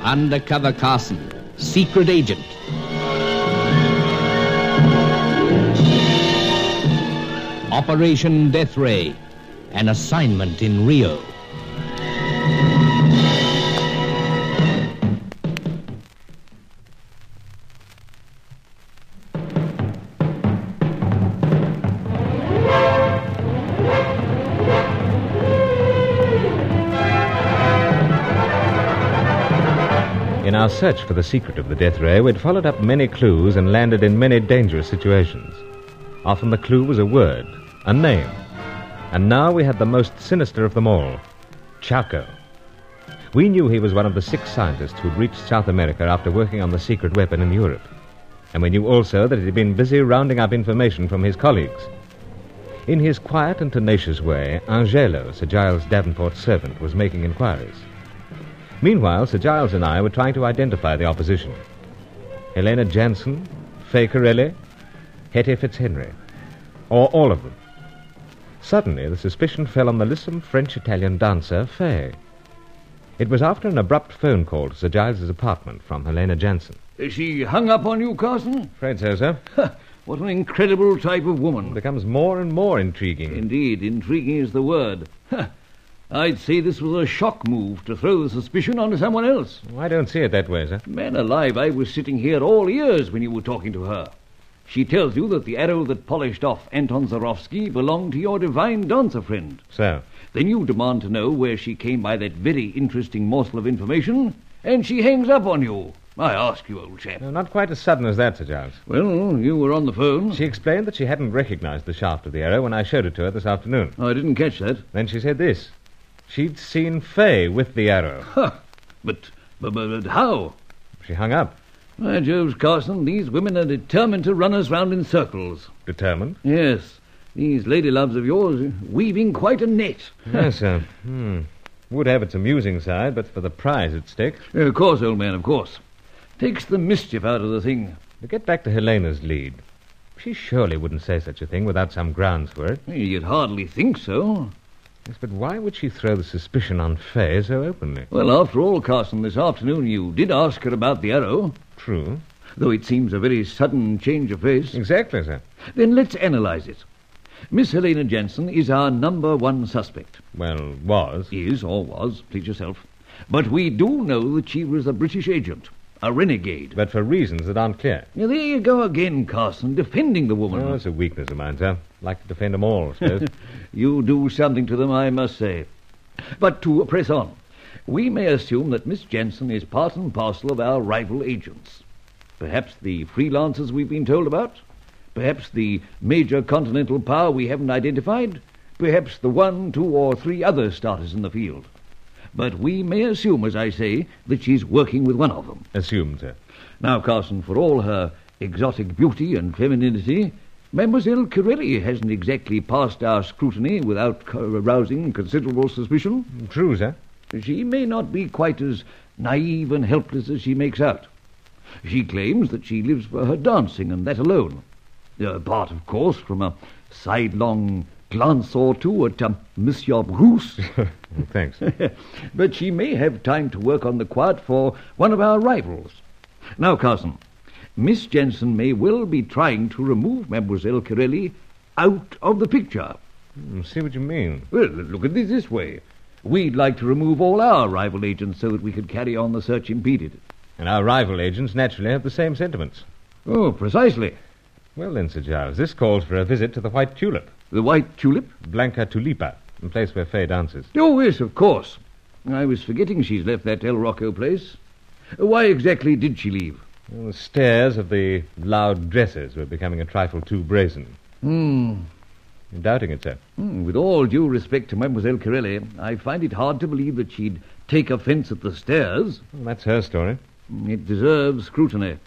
Undercover Carson, secret agent. Operation Death Ray, an assignment in Rio. In our search for the secret of the death ray, we'd followed up many clues and landed in many dangerous situations. Often the clue was a word, a name. And now we had the most sinister of them all, Chaco. We knew he was one of the 6 scientists who'd reached South America after working on the secret weapon in Europe. And we knew also that he'd been busy rounding up information from his colleagues. In his quiet and tenacious way, Angelo, Sir Giles Davenport's servant, was making inquiries. Meanwhile, Sir Giles and I were trying to identify the opposition. Helena Jansen, Fay Corelli, Hetty Fitzhenry, or all of them. Suddenly, the suspicion fell on the lissom French-Italian dancer, Fay. It was after an abrupt phone call to Sir Giles's apartment from Helena Jansen. She hung up on you, Carson? Afraid so, sir. What an incredible type of woman. It becomes more and more intriguing. Indeed, intriguing is the word. I'd say this was a shock move to throw the suspicion onto someone else. I don't see it that way, sir. Man alive, I was sitting here all ears when you were talking to her. She tells you that the arrow that polished off Anton Zarofsky belonged to your divine dancer friend. So? Then you demand to know where she came by that very interesting morsel of information, and she hangs up on you. I ask you, old chap. No, not quite as sudden as that, Sir Giles. Well, you were on the phone. She explained that she hadn't recognized the shaft of the arrow when I showed it to her this afternoon. Oh, I didn't catch that. Then she said this. She'd seen Fay with the arrow. But how? She hung up. By Jove, Carson, these women are determined to run us round in circles. Determined? Yes. These lady loves of yours are weaving quite a net. Yes, sir. Would have its amusing side, but for the prize at stake. Of course, old man, of course. Takes the mischief out of the thing. To get back to Helena's lead, she surely wouldn't say such a thing without some grounds for it. You'd hardly think so. Yes, but why would she throw the suspicion on Fay so openly? Well, after all, Carson, this afternoon you did ask her about the arrow. True. Though it seems a very sudden change of face. Exactly, sir. Then let's analyze it. Miss Helena Jansen is our number 1 suspect. Well, was. Is or was, please yourself. But we do know that she was a British agent, a renegade. But for reasons that aren't clear. Now, there you go again, Carson, defending the woman. Oh, it's a weakness of mine, sir. Like to defend them all, I suppose. You do something to them, I must say. But to press on, we may assume that Miss Jansen is part and parcel of our rival agents. Perhaps the freelancers we've been told about. Perhaps the major continental power we haven't identified. Perhaps the 1, 2, or 3 other starters in the field. But we may assume, as I say, that she's working with one of them. Assumed, sir. Now, Carson, for all her exotic beauty and femininity, Mademoiselle Corelli hasn't exactly passed our scrutiny without arousing considerable suspicion. True, sir. She may not be quite as naive and helpless as she makes out. She claims that she lives for her dancing, and that alone. Apart, of course, from a sidelong glance or two at Monsieur Bruce. Thanks. But she may have time to work on the quiet for one of our rivals. Now, Carson, Miss Jansen may well be trying to remove Mademoiselle Corelli out of the picture. See what you mean. Well, look at it this way. We'd like to remove all our rival agents so that we could carry on the search impeded. And our rival agents naturally have the same sentiments. Oh, precisely. Well then, Sir Giles, this calls for a visit to the White Tulip. The White Tulip? Blanca Tulipa, the place where Fay dances. Oh, yes, of course. I was forgetting she's left that El Rocco place. Why exactly did she leave? Well, the stares of the loud dressers were becoming a trifle too brazen. You're doubting it, sir? With all due respect to Mademoiselle Corelli, I find it hard to believe that she'd take offense at the stares. Well, that's her story. It deserves scrutiny.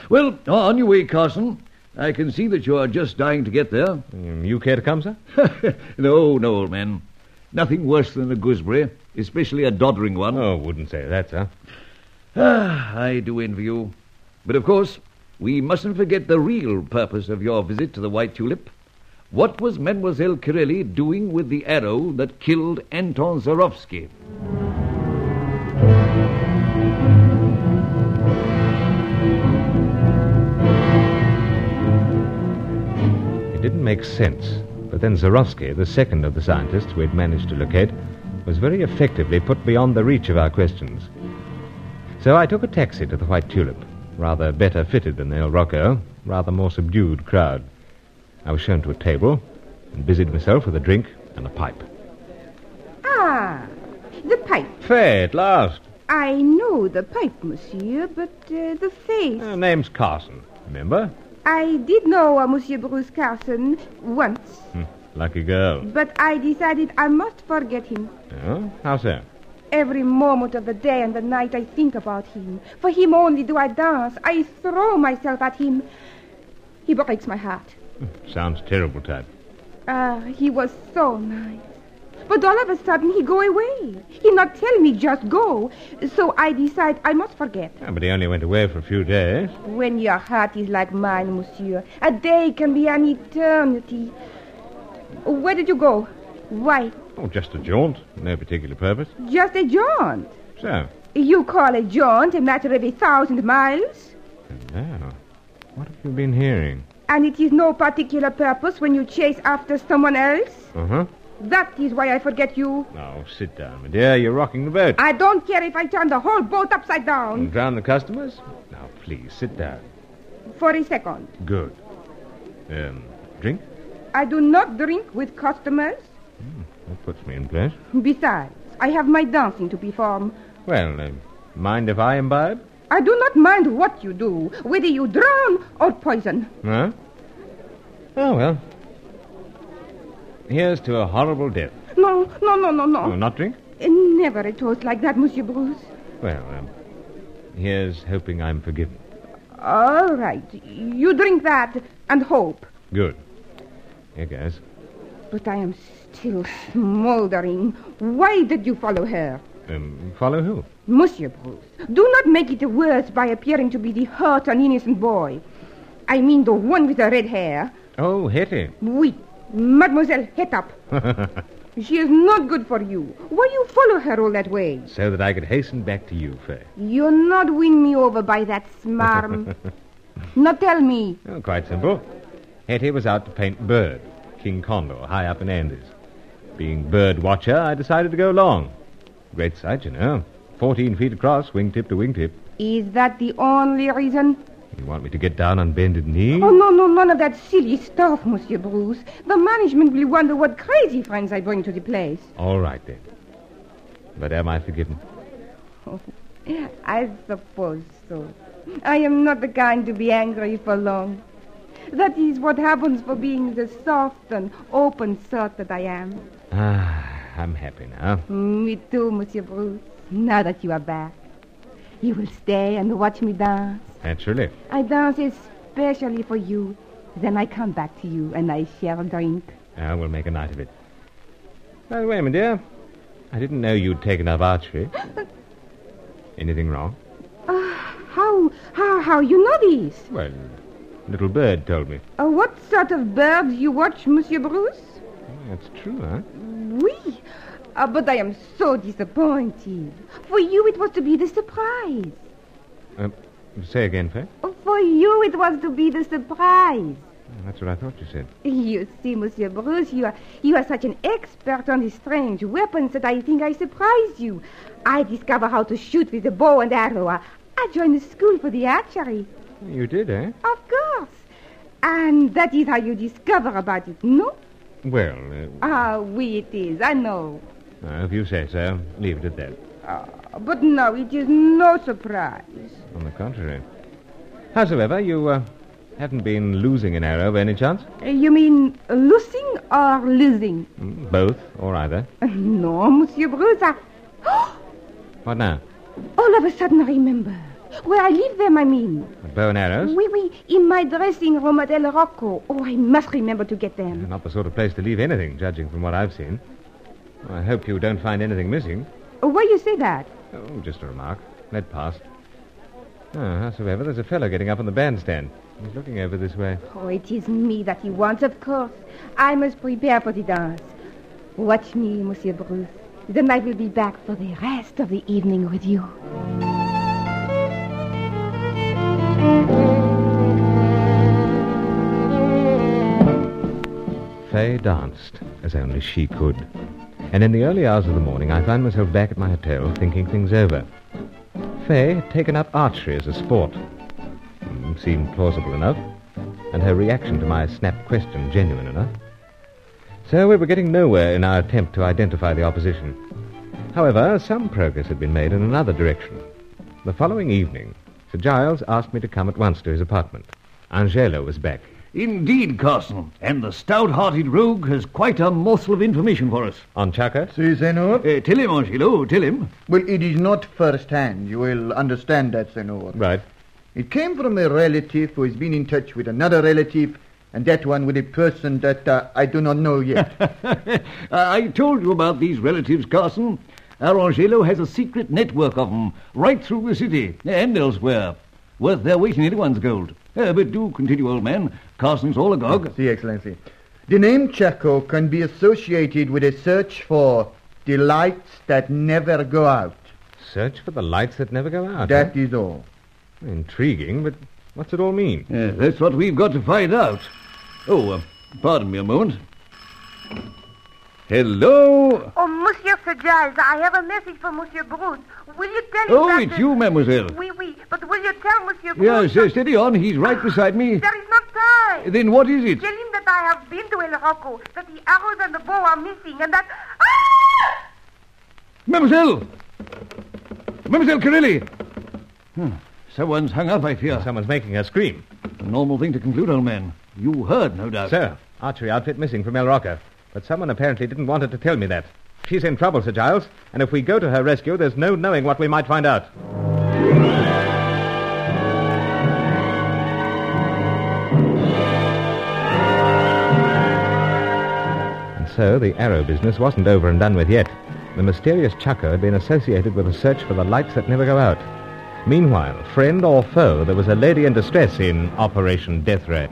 Well, on your way, Carson. I can see that you are just dying to get there. You care to come, sir? No, old man. Nothing worse than a gooseberry, especially a doddering one. Oh, wouldn't say that, sir. I do envy you. But, of course, we mustn't forget the real purpose of your visit to the White Tulip. What was Mademoiselle Corelli doing with the arrow that killed Anton Zarofsky? make sense. But then Zorowski, the second of the scientists we'd managed to locate, was very effectively put beyond the reach of our questions. So I took a taxi to the White Tulip, rather better fitted than the El Rocco, rather more subdued crowd. I was shown to a table and busied myself with a drink and a pipe. Ah, the pipe. Faye, at last. I know the pipe, monsieur, but the face. Name's Carson, remember? I did know Monsieur Bruce Carson once. Lucky girl. But I decided I must forget him. Oh, how so? Every moment of the day and the night I think about him. For him only do I dance. I throw myself at him. He breaks my heart. Sounds terrible type. He was so nice. But all of a sudden he go away. He not tell me just go. So I decide I must forget. But he only went away for a few days. When your heart is like mine, monsieur, a day can be an eternity. Where did you go? Why? Oh, just a jaunt. No particular purpose. Just a jaunt. So? You call a jaunt a matter of 1,000 miles? Now, what have you been hearing? And it is no particular purpose when you chase after someone else? Uh-huh. That is why I forget you. Oh, sit down, my dear. You're rocking the boat. I don't care if I turn the whole boat upside down. And drown the customers? Now, please, sit down. For a second. Good. Drink? I do not drink with customers. That puts me in place. Besides, I have my dancing to perform. Well, mind if I imbibe? I do not mind what you do, whether you drown or poison. Huh? Oh, well. Here's to a horrible death. No. Oh, not drink? Never a toast like that, Monsieur Bruce. Well, here's hoping I'm forgiven. All right. You drink that and hope. Good. Here goes. But I am still smoldering. Why did you follow her? Follow who? Monsieur Bruce, do not make it worse by appearing to be the hurt and innocent boy. I mean the one with the red hair. Oh, Hetty. Oui, Mademoiselle Hetap. She is not good for you. Why you follow her all that way? So that I could hasten back to you, Faye. You not win me over by that smarm. Not tell me. Oh, quite simple. Hetty was out to paint Bird, King Condor, high up in Andes. Being bird watcher, I decided to go along. Great sight, you know. 14 feet across, wingtip to wingtip. Is that the only reason? You want me to get down on bended knee? Oh, no, none of that silly stuff, Monsieur Bruce. The management will wonder what crazy friends I bring to the place. All right, then. But am I forgiven? Oh, I suppose so. I am not the kind to be angry for long. That is what happens for being the soft and open sort that I am. I'm happy now. Me too, Monsieur Bruce. Now that you are back. You will stay and watch me dance. Naturally. I dance especially for you. Then I come back to you and I share a drink. We'll make a night of it. By the way, my dear, I didn't know you'd taken up archery. Anything wrong? How you know this? Well, little Bird told me. What sort of birds you watch, Monsieur Bruce? That's true, huh? Oui. But I am so disappointed. For you, it was to be the surprise. Say again, Faye? For you, it was to be the surprise. That's what I thought you said. You see, Monsieur Bruce, you are such an expert on these strange weapons that I think I surprised you. I discovered how to shoot with a bow and arrow. I joined the school for the archery. You did, eh? Of course. And that is how you discover about it, no? Well, Oui, it is. I know. If you say so, leave it at that. But no, it is no surprise. On the contrary. Howsoever, you haven't been losing an arrow by any chance? You mean losing or losing? Both, or either. No, Monsieur Bruce, What now? all of a sudden I remember. Where I leave them, I mean. Bow and arrows? Oui, in my dressing room at El Rocco. Oh, I must remember to get them. Not the sort of place to leave anything, judging from what I've seen. I hope you don't find anything missing. Why you say that? Oh, just a remark. Let pass. Howsoever, there's a fellow getting up on the bandstand. He's looking over this way. Oh, it is me that he wants, of course. I must prepare for the dance. Watch me, Monsieur Bruce. Then I will be back for the rest of the evening with you. Faye danced as only she could. And in the early hours of the morning, I found myself back at my hotel thinking things over. Faye had taken up archery as a sport. Seemed plausible enough, and her reaction to my snapped question genuine enough. So we were getting nowhere in our attempt to identify the opposition. However, some progress had been made in another direction. The following evening, Sir Giles asked me to come at once to his apartment. Angelo was back. Indeed, Carson, and the stout-hearted rogue has quite a morsel of information for us. On Chaka? Si, senor. Tell him, Angelo, tell him. Well, it is not first-hand. You will understand that, senor. Right. It came from a relative who has been in touch with another relative, and that one with a person that I do not know yet. I told you about these relatives, Carson. Our Angelo has a secret network of them right through the city and elsewhere. Worth their weight in anyone's gold. But do continue, old man. Carson's all agog. Si, Excellency. The name Chaco can be associated with a search for the lights that never go out. Search for the lights that never go out. That is all. Intriguing, but what's it all mean? That's what we've got to find out. Oh, pardon me a moment. Hello? Oh, Monsieur Sir Giles, I have a message for Monsieur Bruce. Will you tell him Oh, that... it's you, mademoiselle. Oui, but will you tell Monsieur Bruce... Yes, steady on. He's right beside me. There is no time. Then what is it? Tell him that I have been to El Rocco, that the arrows and the bow are missing, and that... Ah! Mademoiselle! Mademoiselle Corelli! Someone's hung up, I fear. Someone's making her scream. A normal thing to conclude, old man. You heard, no doubt. Sir, archery outfit missing from El Rocco. But someone apparently didn't want her to tell me that. She's in trouble, Sir Giles, and if we go to her rescue, there's no knowing what we might find out. And so the arrow business wasn't over and done with yet. The mysterious Chaco had been associated with a search for the lights that never go out. Meanwhile, friend or foe, there was a lady in distress in Operation Death Ray.